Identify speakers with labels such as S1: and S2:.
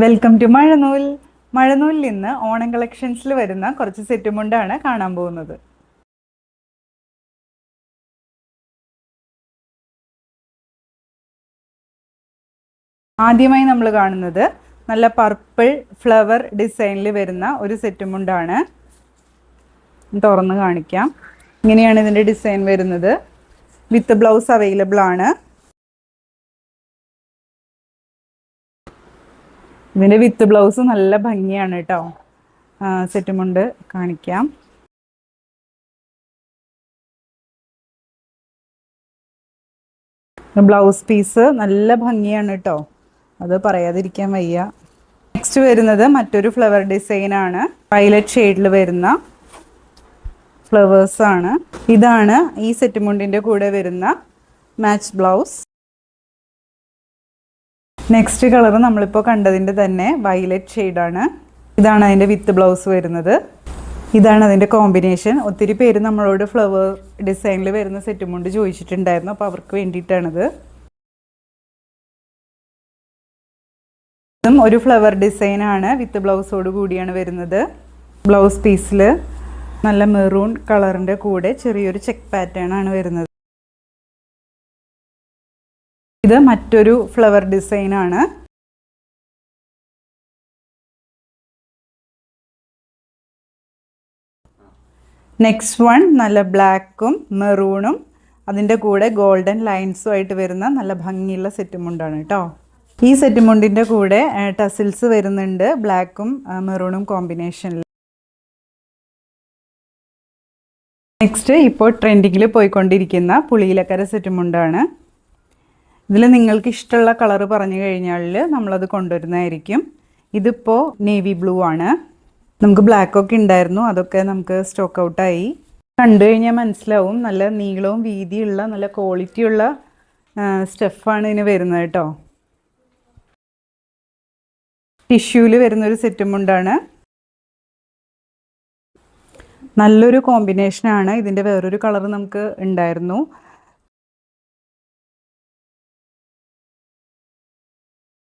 S1: Welcome to മഴനൂൽ. മഴനൂലിൽ ഇന്ന് ഓണം കളക്ഷൻസിൽ വരുന്ന കുറച്ച് സെറ്റ് മുണ്ടാണ് കാണാൻ പോകുന്നത്. ആദ്യമായി നമ്മൾ കാണുന്നത് നല്ല പർപ്പിൾ ഫ്ലവർ ഡിസൈനിൽ വരുന്ന ഒരു സെറ്റ് മുണ്ടാണ്. തുറന്ന് കാണിക്കാം. ഇങ്ങനെയാണ് ഇതിൻ്റെ ഡിസൈൻ വരുന്നത്. വിത്ത് ബ്ലൗസ് അവൈലബിൾ ആണ്. ഇതിൻ്റെ വിത്ത് ബ്ലൗസ് നല്ല ഭംഗിയാണ് കേട്ടോ. സെറ്റ് മുണ്ട് കാണിക്കാം. ബ്ലൗസ് പീസ് നല്ല ഭംഗിയാണ് കേട്ടോ, അത് പറയാതിരിക്കാൻ വയ്യ. നെക്സ്റ്റ് വരുന്നത് മറ്റൊരു ഫ്ലവർ ഡിസൈനാണ്. വയലറ്റ് ഷെയ്ഡിൽ വരുന്ന ഫ്ലവേഴ്സാണ്. ഇതാണ് ഈ സെറ്റ് മുണ്ടിൻ്റെ കൂടെ വരുന്ന മാച്ച് ബ്ലൗസ്. നെക്സ്റ്റ് കളർ നമ്മളിപ്പോൾ കണ്ടതിൻ്റെ തന്നെ വയലറ്റ് ഷെയ്ഡാണ്. ഇതാണ് അതിൻ്റെ വിത്ത് ബ്ലൗസ് വരുന്നത്. ഇതാണ് അതിൻ്റെ കോമ്പിനേഷൻ. ഒത്തിരി പേര് നമ്മളോട് ഫ്ലവർ ഡിസൈനിൽ വരുന്ന സെറ്റ് മുണ്ട് ചോദിച്ചിട്ടുണ്ടായിരുന്നു, അപ്പോൾ അവർക്ക് വേണ്ടിയിട്ടാണിത്. ഇതും ഒരു ഫ്ലവർ ഡിസൈനാണ്, വിത്ത് ബ്ലൗസോട് കൂടിയാണ് വരുന്നത്. ബ്ലൗസ് പീസിൽ നല്ല മെറൂൺ കളറിൻ്റെ കൂടെ ചെറിയൊരു ചെക്ക് പാറ്റേൺ ആണ് വരുന്നത്. ഇത് മറ്റൊരു ഫ്ലവർ ഡിസൈനാണ്. നെക്സ്റ്റ് വൺ നല്ല ബ്ലാക്കും മെറൂണും അതിൻ്റെ കൂടെ ഗോൾഡൻ ലൈൻസും ആയിട്ട് വരുന്ന നല്ല ഭംഗിയുള്ള സെറ്റ് മുണ്ടാണ് കേട്ടോ. ഈ സെറ്റ് മുണ്ടിൻ്റെ കൂടെ ടസിൽസ് വരുന്നുണ്ട്, ബ്ലാക്കും മെറൂണും കോമ്പിനേഷനിൽ. നെക്സ്റ്റ് ഇപ്പോൾ ട്രെൻഡിങ്ങിൽ പോയിക്കൊണ്ടിരിക്കുന്ന പുളിയിലക്കര സെറ്റ് മുണ്ടാണ്. ഇതിൽ നിങ്ങൾക്ക് ഇഷ്ടമുള്ള കളർ പറഞ്ഞു കഴിഞ്ഞാൽ നമ്മളത് കൊണ്ടുവരുന്നതായിരിക്കും. ഇതിപ്പോൾ നേവി ബ്ലൂ ആണ്. നമുക്ക് ബ്ലാക്കൊക്കെ ഉണ്ടായിരുന്നു, അതൊക്കെ നമുക്ക് സ്റ്റോക്ക് ഔട്ടായി. കണ്ടു കഴിഞ്ഞാൽ മനസ്സിലാവും, നല്ല നീളവും വീതിയുള്ള നല്ല ക്വാളിറ്റിയുള്ള സ്റ്റഫാണ് ഇതിന് വരുന്നത് കേട്ടോ. ടിഷ്യൂവിൽ വരുന്നൊരു സെറ്റ് മുണ്ടാണ്. നല്ലൊരു കോമ്പിനേഷനാണ്. ഇതിൻ്റെ വേറൊരു കളർ നമുക്ക് ഉണ്ടായിരുന്നു,